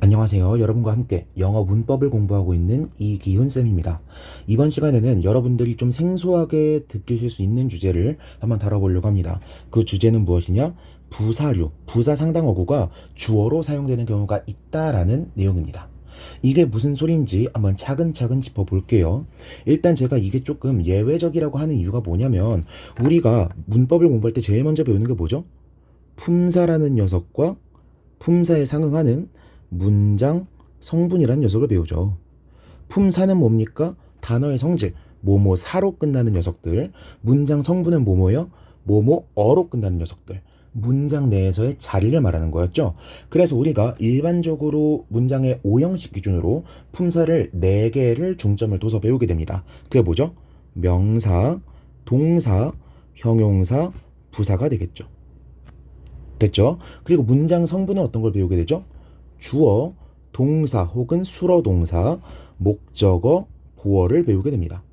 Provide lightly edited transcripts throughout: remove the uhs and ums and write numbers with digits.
안녕하세요. 여러분과 함께 영어 문법을 공부하고 있는 이기훈쌤입니다. 이번 시간에는 여러분들이 좀 생소하게 느끼실 수 있는 주제를 한번 다뤄보려고 합니다. 그 주제는 무엇이냐? 부사류, 부사 상당어구가 주어로 사용되는 경우가 있다라는 내용입니다. 이게 무슨 소리인지 한번 차근차근 짚어볼게요. 일단 제가 이게 조금 예외적이라고 하는 이유가 뭐냐면 우리가 문법을 공부할 때 제일 먼저 배우는 게 뭐죠? 품사라는 녀석과 품사에 상응하는 문장 성분이라는 녀석을 배우죠. 품사는 뭡니까? 단어의 성질, 뭐뭐사로 끝나는 녀석들. 문장 성분은 뭐뭐요? 뭐뭐어로 끝나는 녀석들. 문장 내에서의 자리를 말하는 거였죠. 그래서 우리가 일반적으로 문장의 5형식 기준으로 품사를 4개를 중점을 둬서 배우게 됩니다. 그게 뭐죠? 명사, 동사, 형용사, 부사가 되겠죠. 됐죠? 그리고 문장 성분은 어떤 걸 배우게 되죠? 주어, 동사 혹은 수로 동사, 목적어, 보어를 배우게 됩니다.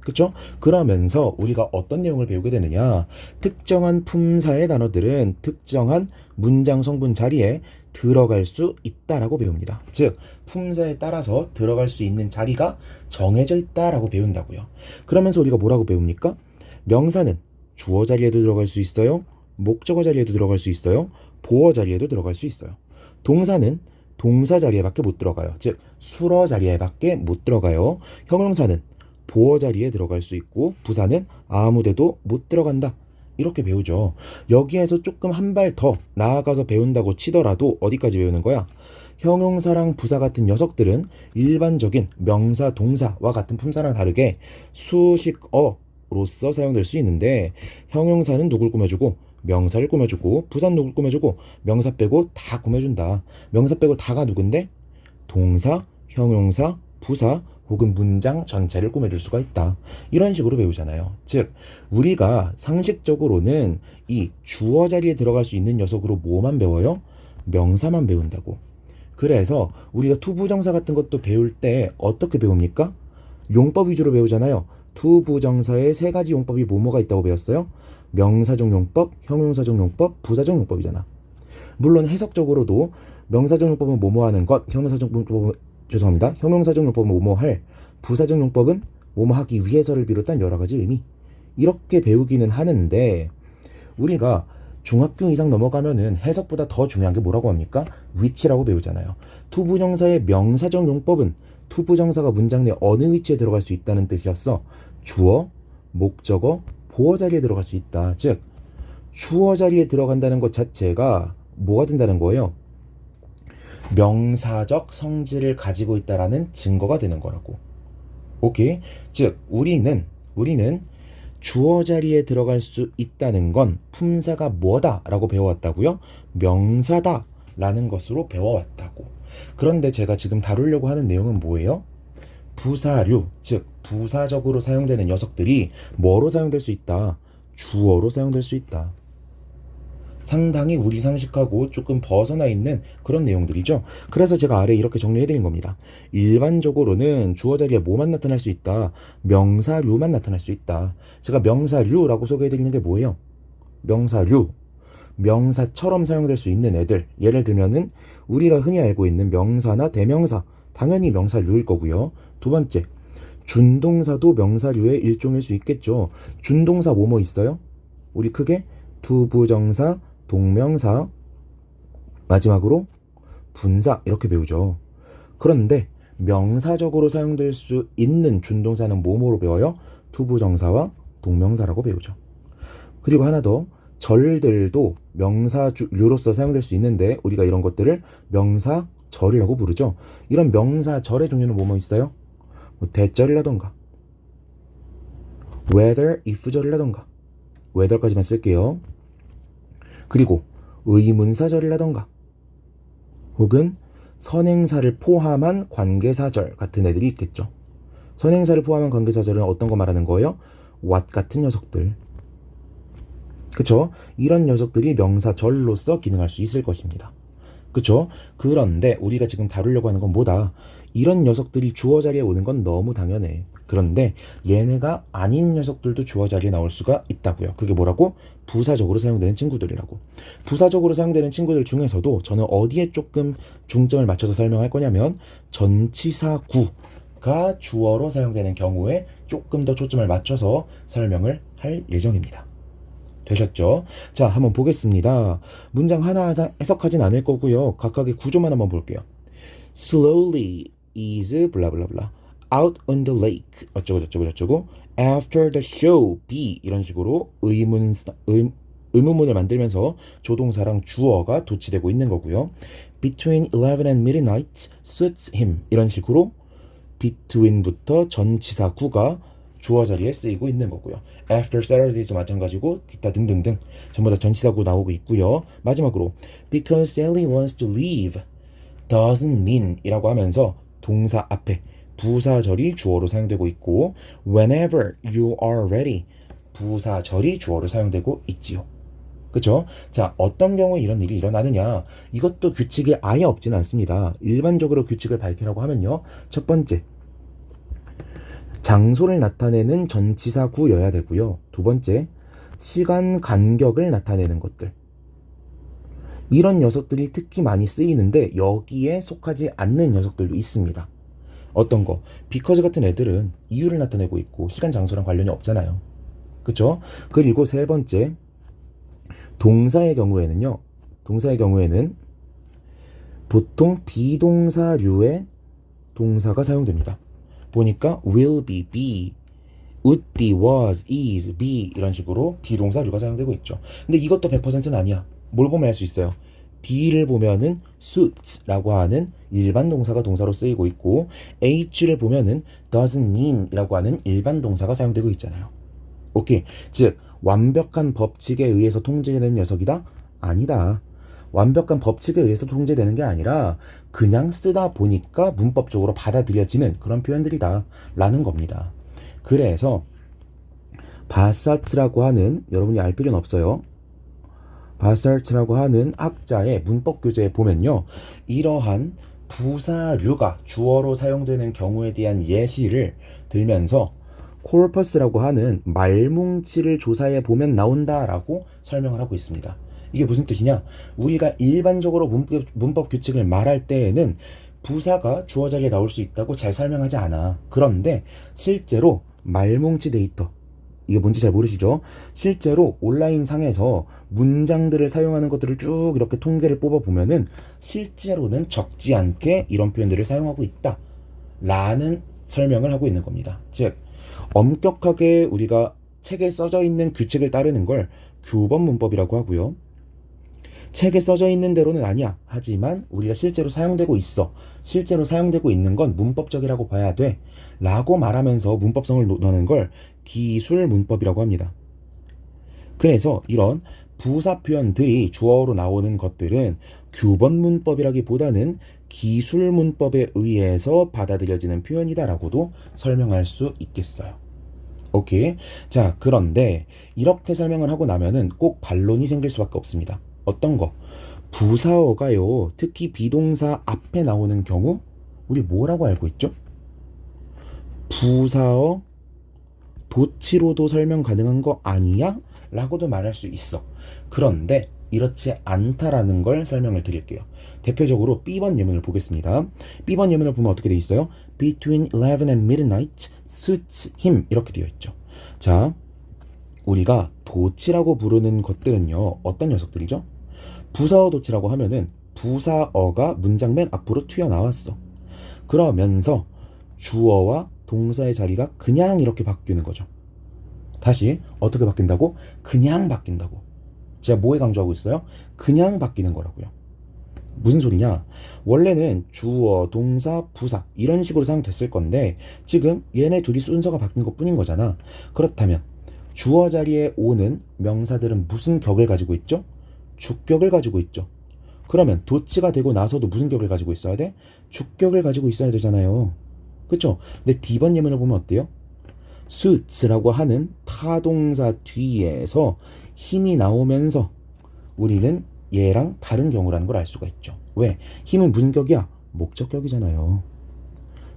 그렇죠? 그러면서 우리가 어떤 내용을 배우게 되느냐? 특정한 품사의 단어들은 특정한 문장 성분 자리에 들어갈 수 있다라고 배웁니다. 즉, 품사에 따라서 들어갈 수 있는 자리가 정해져 있다라고 배운다고요. 그러면서 우리가 뭐라고 배웁니까? 명사는 주어 자리에도 들어갈 수 있어요. 목적어 자리에도 들어갈 수 있어요. 보어 자리에도 들어갈 수 있어요. 동사는 동사 자리에밖에 못 들어가요. 즉 수어 자리에밖에 못 들어가요. 형용사는 보어 자리에 들어갈 수 있고 부사는 아무데도 못 들어간다. 이렇게 배우죠. 여기에서 조금 한 발 더 나아가서 배운다고 치더라도 어디까지 배우는 거야? 형용사랑 부사 같은 녀석들은 일반적인 명사, 동사와 같은 품사랑 다르게 수식어로서 사용될 수 있는데 형용사는 누굴 꾸며주고 명사를 꾸며주고 부사는 누굴 꾸며주고 명사 빼고 다 꾸며준다. 명사 빼고 다가 누군데? 동사, 형용사, 부사 혹은 문장 전체를 꾸며줄 수가 있다. 이런 식으로 배우잖아요. 즉 우리가 상식적으로는 이 주어 자리에 들어갈 수 있는 녀석으로 뭐만 배워요? 명사만 배운다고. 그래서 우리가 투부정사 같은 것도 배울 때 어떻게 배웁니까? 용법 위주로 배우잖아요. 투부정사의 3가지 용법이 뭐뭐가 있다고 배웠어요? 명사적 용법, 형용사적 용법, 부사적 용법이잖아. 물론 해석적으로도 명사적 용법은 뭐뭐 하는 것, 형용사적 용법은 형용사적 용법은 뭐뭐 할, 부사적 용법은 뭐뭐 하기 위해서를 비롯한 여러 가지 의미. 이렇게 배우기는 하는데 우리가 중학교 이상 넘어가면은 해석보다 더 중요한 게 뭐라고 합니까? 위치라고 배우잖아요. 투부정사의 명사적 용법은 투부정사가 문장 내 어느 위치에 들어갈 수 있다는 뜻이었어. 주어, 목적어, 보어 자리에 들어갈 수 있다. 즉 주어 자리에 들어간다는 것 자체가 뭐가 된다는 거예요? 명사적 성질을 가지고 있다라는 증거가 되는 거라고. 오케이? 즉 우리는 주어 자리에 들어갈 수 있다는 건 품사가 뭐다라고 배워왔다고요? 명사다라는 것으로 배워왔다고. 그런데 제가 지금 다루려고 하는 내용은 뭐예요? 부사류, 즉 부사적으로 사용되는 녀석들이 뭐로 사용될 수 있다? 주어로 사용될 수 있다. 상당히 우리 상식하고 조금 벗어나 있는 그런 내용들이죠. 그래서 제가 아래 이렇게 정리해드린 겁니다. 일반적으로는 주어 자리에 뭐만 나타날 수 있다? 명사류만 나타날 수 있다. 제가 명사류라고 소개해드리는 게 뭐예요? 명사류. 명사처럼 사용될 수 있는 애들. 예를 들면은 우리가 흔히 알고 있는 명사나 대명사. 당연히 명사류일 거고요. 두 번째, 준동사도 명사류의 일종일 수 있겠죠. 준동사 뭐뭐 있어요? 우리 크게 투부정사, 동명사, 마지막으로 분사 이렇게 배우죠. 그런데 명사적으로 사용될 수 있는 준동사는 뭐뭐로 배워요? 투부정사와 동명사라고 배우죠. 그리고 하나 더, 절들도 명사류로서 사용될 수 있는데 우리가 이런 것들을 명사절이라고 부르죠. 이런 명사절의 종류는 뭐뭐 있어요? 대절이라던가 whether, if절이라던가 whether까지만 쓸게요. 그리고 의문사절이라던가 혹은 선행사를 포함한 관계사절 같은 애들이 있겠죠. 선행사를 포함한 관계사절은 어떤 거 말하는 거예요? what 같은 녀석들. 그쵸? 이런 녀석들이 명사절로서 기능할 수 있을 것입니다. 그쵸? 그런데 우리가 지금 다루려고 하는 건 뭐다? 이런 녀석들이 주어 자리에 오는 건 너무 당연해. 그런데 얘네가 아닌 녀석들도 주어 자리에 나올 수가 있다고요. 그게 뭐라고? 부사적으로 사용되는 친구들이라고. 부사적으로 사용되는 친구들 중에서도 저는 어디에 조금 중점을 맞춰서 설명할 거냐면 전치사구가 주어로 사용되는 경우에 조금 더 초점을 맞춰서 설명을 할 예정입니다. 되셨죠? 자, 한번 보겠습니다. 문장 하나 해석하진 않을 거고요. 각각의 구조만 한번 볼게요. Slowly is 블라블라블라 out on the lake 어쩌고 저쩌고 저쩌고 after the show be 이런 식으로 의문문을 만들면서 조동사랑 주어가 도치되고 있는 거고요. Between 11 and midnight suits him 이런 식으로 between부터 전치사 구가 주어 자리에 쓰이고 있는 거고요. After Saturday도 마찬가지고 기타 등등등 전부 다 전치사구 나오고 있고요. 마지막으로 Because Sally wants to leave doesn't mean 이라고 하면서 동사 앞에 부사절이 주어로 사용되고 있고 Whenever you are ready 부사절이 주어로 사용되고 있지요. 그쵸? 자, 어떤 경우에 이런 일이 일어나느냐 이것도 규칙이 아예 없지는 않습니다. 일반적으로 규칙을 밝히라고 하면요. 첫 번째 장소를 나타내는 전치사구여야 되고요. 두 번째, 시간 간격을 나타내는 것들. 이런 녀석들이 특히 많이 쓰이는데 여기에 속하지 않는 녀석들도 있습니다. 어떤 거? because 같은 애들은 이유를 나타내고 있고 시간 장소랑 관련이 없잖아요. 그쵸? 그리고 세 번째, 동사의 경우에는 보통 비동사류의 동사가 사용됩니다. 보니까 will be, would be, was, is, be 이런 식으로 비동사류가 사용되고 있죠. 근데 이것도 100%는 아니야. 뭘 보면 알 수 있어요. D를 보면은 suits라고 하는 일반 동사가 동사로 쓰이고 있고 H를 보면은 doesn't mean 이라고 하는 일반 동사가 사용되고 있잖아요. 오케이. 즉 완벽한 법칙에 의해서 통제되는 녀석이다? 아니다. 완벽한 법칙에 의해서 통제되는 게 아니라 그냥 쓰다 보니까 문법적으로 받아들여지는 그런 표현들이다 라는 겁니다. 그래서 바사트라고 하는 여러분이 알 필요는 없어요. 바사트라고 하는 학자의 문법 교재에 보면요. 이러한 부사류가 주어로 사용되는 경우에 대한 예시를 들면서 코퍼스라고 하는 말뭉치를 조사해 보면 나온다라고 설명을 하고 있습니다. 이게 무슨 뜻이냐? 우리가 일반적으로 문법 규칙을 말할 때에는 부사가 주어 자리에 나올 수 있다고 잘 설명하지 않아. 그런데 실제로 말뭉치 데이터, 이게 뭔지 잘 모르시죠? 실제로 온라인 상에서 문장들을 사용하는 것들을 쭉 이렇게 통계를 뽑아보면은 실제로는 적지 않게 이런 표현들을 사용하고 있다 라는 설명을 하고 있는 겁니다. 즉 엄격하게 우리가 책에 써져 있는 규칙을 따르는 걸 규범 문법이라고 하고요. 책에 써져 있는 대로는 아니야. 하지만 우리가 실제로 사용되고 있어. 실제로 사용되고 있는 건 문법적이라고 봐야 돼. 라고 말하면서 문법성을 논하는 걸 기술 문법이라고 합니다. 그래서 이런 부사 표현들이 주어로 나오는 것들은 규범 문법이라기보다는 기술 문법에 의해서 받아들여지는 표현이다라고도 설명할 수 있겠어요. 오케이. 자, 그런데 이렇게 설명을 하고 나면은 꼭 반론이 생길 수밖에 없습니다. 어떤 거? 부사어가요. 특히 비동사 앞에 나오는 경우 우리 뭐라고 알고 있죠? 부사어 도치로도 설명 가능한 거 아니야? 라고도 말할 수 있어. 그런데 이렇지 않다라는 걸 설명을 드릴게요. 대표적으로 B번 예문을 보겠습니다. B번 예문을 보면 어떻게 돼 있어요? Between 11 and midnight suits him 이렇게 되어 있죠. 자, 우리가 도치라고 부르는 것들은요. 어떤 녀석들이죠? 부사어 도치라고 하면은 부사어가 문장 맨 앞으로 튀어나왔어. 그러면서 주어와 동사의 자리가 그냥 이렇게 바뀌는 거죠. 다시 어떻게 바뀐다고? 그냥 바뀐다고. 제가 뭐에 강조하고 있어요? 그냥 바뀌는 거라고요. 무슨 소리냐? 원래는 주어, 동사, 부사 이런 식으로 사용됐을 건데 지금 얘네 둘이 순서가 바뀐 것뿐인 거잖아. 그렇다면 주어 자리에 오는 명사들은 무슨 격을 가지고 있죠? 주격을 가지고 있죠. 그러면 도치가 되고 나서도 무슨 격을 가지고 있어야 돼? 주격을 가지고 있어야 되잖아요. 그쵸? 근데 D번 예문을 보면 어때요? suits라고 하는 타동사 뒤에서 힘이 나오면서 우리는 얘랑 다른 경우라는 걸 알 수가 있죠. 왜? 힘은 무슨 격이야? 목적격이잖아요.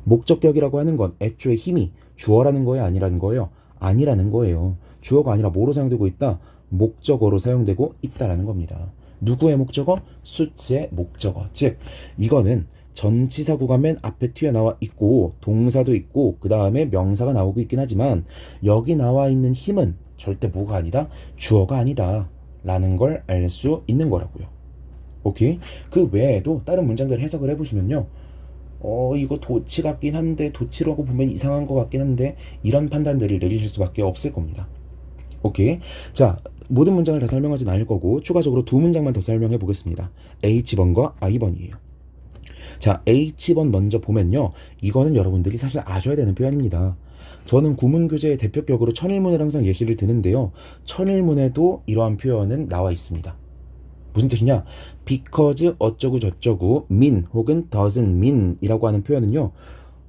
목적격이라고 하는 건 애초에 힘이 주어라는 거예요? 아니라는 거예요? 아니라는 거예요. 주어가 아니라 뭐로 사용되고 있다? 목적어로 사용되고 있다라는 겁니다. 누구의 목적어? 수츠의 목적어. 즉 이거는 전치사구가 맨 앞에 튀어나와 있고 동사도 있고 그 다음에 명사가 나오고 있긴 하지만 여기 나와 있는 힘은 절대 뭐가 아니다? 주어가 아니다 라는 걸 알 수 있는 거라고요. 오케이? 그 외에도 다른 문장들 해석을 해보시면요, 이거 도치 같긴 한데, 도치라고 보면 이상한 것 같긴 한데, 이런 판단들을 내리실 수밖에 없을 겁니다. 오케이? 자, 모든 문장을 다 설명하진 않을 거고 추가적으로 두 문장만 더 설명해 보겠습니다. H번과 I번이에요. 자, H번 먼저 보면요, 이거는 여러분들이 사실 아셔야 되는 표현입니다. 저는 구문교재의 대표격으로 천일문을 항상 예시를 드는데요, 천일문에도 이러한 표현은 나와 있습니다. 무슨 뜻이냐? because 어쩌고 저쩌고 mean 혹은 doesn't mean 이라고 하는 표현은요,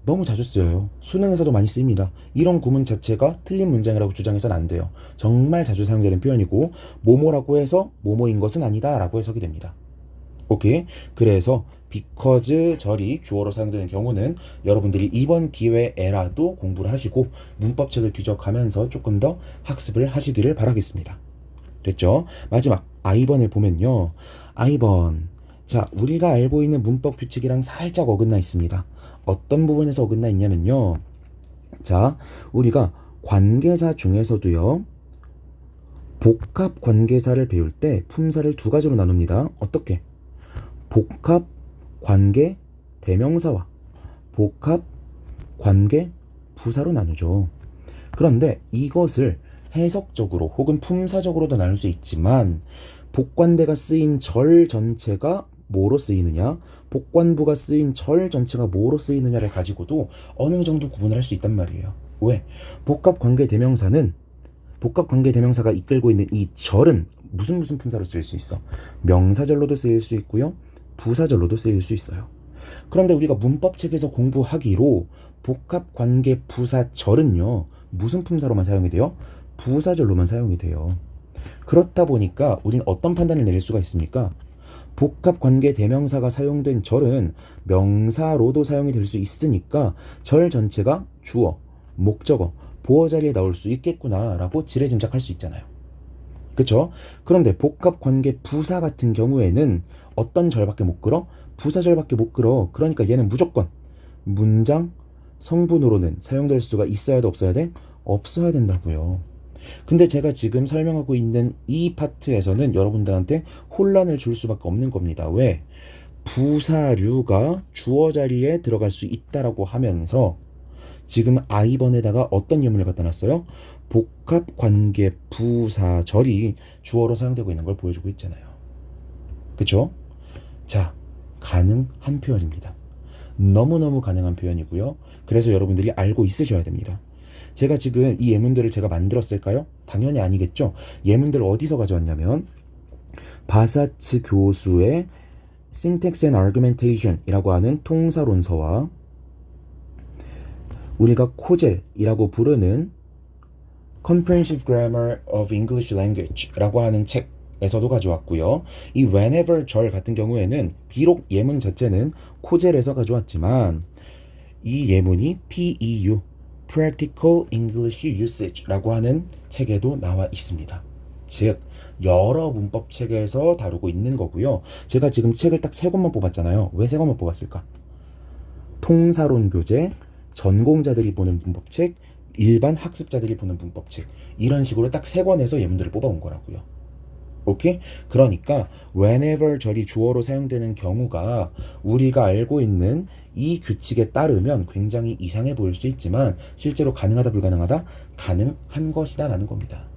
너무 자주 쓰여요. 수능에서도 많이 쓰입니다. 이런 구문 자체가 틀린 문장이라고 주장해서는 안 돼요. 정말 자주 사용되는 표현이고 뭐뭐라고 해서 뭐뭐인 것은 아니다 라고 해석이 됩니다. 오케이? 그래서 because 절이 주어로 사용되는 경우는 여러분들이 이번 기회에라도 공부를 하시고 문법책을 뒤져가면서 조금 더 학습을 하시기를 바라겠습니다. 됐죠? 마지막 I번을 보면요, I번, 자, 우리가 알고 있는 문법 규칙이랑 살짝 어긋나 있습니다. 어떤 부분에서 어긋나 있냐면요, 자, 우리가 관계사 중에서도요, 복합 관계사를 배울 때 품사를 두 가지로 나눕니다. 어떻게? 복합 관계 대명사와 복합 관계 부사로 나누죠. 그런데 이것을 해석적으로 혹은 품사적으로도 나눌 수 있지만 복관대가 쓰인 절 전체가 뭐로 쓰이느냐, 복관부가 쓰인 절 전체가 뭐로 쓰이느냐를 가지고도 어느 정도 구분을 할 수 있단 말이에요. 왜? 복합관계대명사는, 복합관계대명사가 이끌고 있는 이 절은 무슨 품사로 쓰일 수 있어? 명사절로도 쓰일 수 있고요, 부사절로도 쓰일 수 있어요. 그런데 우리가 문법책에서 공부하기로 복합관계부사절은요, 무슨 품사로만 사용이 돼요? 부사절로만 사용이 돼요. 그렇다 보니까 우린 어떤 판단을 내릴 수가 있습니까? 복합관계 대명사가 사용된 절은 명사로도 사용이 될 수 있으니까 절 전체가 주어, 목적어, 보어 자리에 나올 수 있겠구나 라고 지레짐작할 수 있잖아요. 그쵸? 그런데 복합관계 부사 같은 경우에는 어떤 절밖에 못 끌어? 부사절밖에 못 끌어. 그러니까 얘는 무조건 문장, 성분으로는 사용될 수가 있어야 돼, 없어야 돼? 없어야 된다고요. 근데 제가 지금 설명하고 있는 이 파트에서는 여러분들한테 혼란을 줄 수밖에 없는 겁니다. 왜? 부사류가 주어 자리에 들어갈 수 있다라고 하면서 지금 I번에다가 어떤 예문을 갖다 놨어요? 복합관계 부사절이 주어로 사용되고 있는 걸 보여주고 있잖아요. 그쵸? 자, 가능한 표현입니다. 너무너무 가능한 표현이고요. 그래서 여러분들이 알고 있으셔야 됩니다. 제가 지금 이 예문들을 제가 만들었을까요? 당연히 아니겠죠. 예문들을 어디서 가져왔냐면 바사츠 교수의 Syntax and Argumentation 이라고 하는 통사론서와 우리가 코젤이라고 부르는 Comprehensive Grammar of English Language 라고 하는 책에서도 가져왔고요. 이 whenever 절 같은 경우에는 비록 예문 자체는 코젤에서 가져왔지만 이 예문이 PEU Practical English Usage라고 하는 책에도 나와 있습니다. 즉 여러 문법 책에서 다루고 있는 거고요. 제가 지금 책을 딱 3권만 뽑았잖아요. 왜 3권만 뽑았을까? 통사론 교재, 전공자들이 보는 문법책, 일반 학습자들이 보는 문법책, 이런 식으로 딱 3권에서 예문들을 뽑아온 거라고요. 오케이? 그러니까 whenever 절이 주어로 사용되는 경우가 우리가 알고 있는 이 규칙에 따르면 굉장히 이상해 보일 수 있지만 실제로 가능하다 불가능하다? 가능한 것이다 라는 겁니다.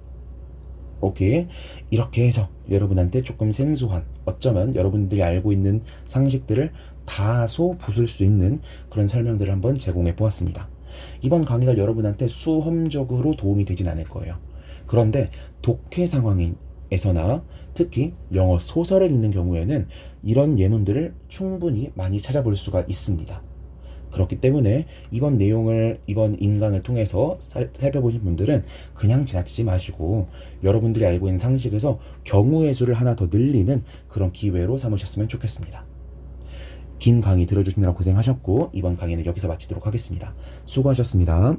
오케이? 이렇게 해서 여러분한테 조금 생소한, 어쩌면 여러분들이 알고 있는 상식들을 다소 부술 수 있는 그런 설명들을 한번 제공해 보았습니다. 이번 강의가 여러분한테 수험적으로 도움이 되진 않을 거예요. 그런데 독해 상황에서나 특히 영어 소설을 읽는 경우에는 이런 예문들을 충분히 많이 찾아볼 수가 있습니다. 그렇기 때문에 이번 내용을, 이번 인강을 통해서 살펴보신 분들은 그냥 지나치지 마시고 여러분들이 알고 있는 상식에서 경우의 수를 하나 더 늘리는 그런 기회로 삼으셨으면 좋겠습니다. 긴 강의 들어주시느라 고생하셨고 이번 강의는 여기서 마치도록 하겠습니다. 수고하셨습니다.